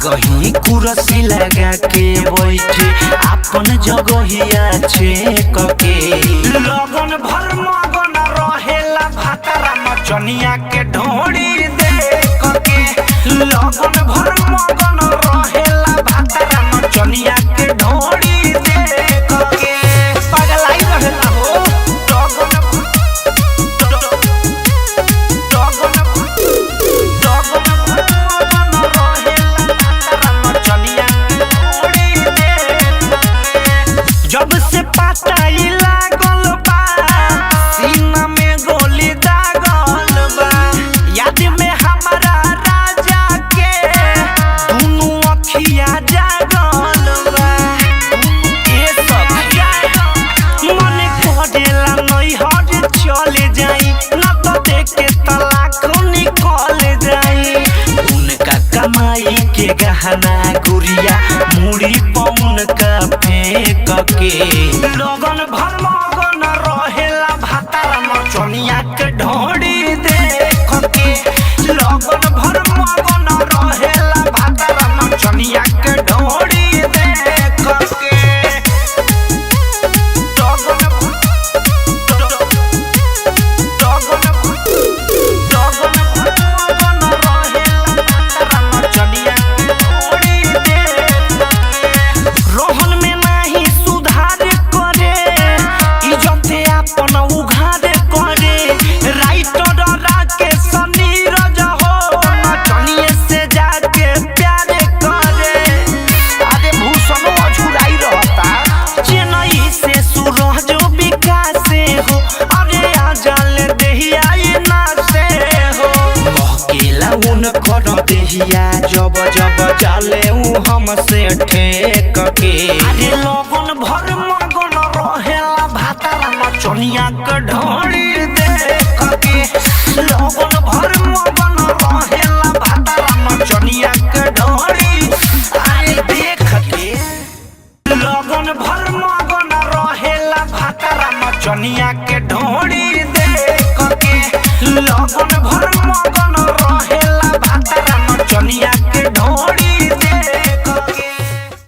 आगही कुर्सी लगा के बैठे अपन जगहिया छेक के लगन भर मगन रहेला भातारा नचनिया के ढोड़ी देख के लगन भर मगन रहेला भातारा नचनिया के ढोड़ी देख के पगलाई रहेला हो जब से पटाई लागल बा सीना में गोली दागल बा याद में हमारा राजा के दुनू अखिया जागल बा ए सब मन करेला नहीं हट चले जाई ना तो देख के तलाक निकल जाई उनका कमाई के गहना गुड़िया मुड़ी पौन का फेंक के लगन भर मगन रहेला भातारा नचनिया के ढोड़ी देख के लगन भर मगन रहेला भातारा नचनिया के ढोड़ी देख के देहिया जब जब चले हमसे ठेक के अरे लगन भर मगन रहेला भातारा नचनिया के ढोड़ी देख के लगन भर मगन रहेला भातारा नचनिया के ढोड़ी अरे देख के लगन भर मगन रहेला भातारा नचनिया के ढोड़ी देख के लगन भर मगन रहेला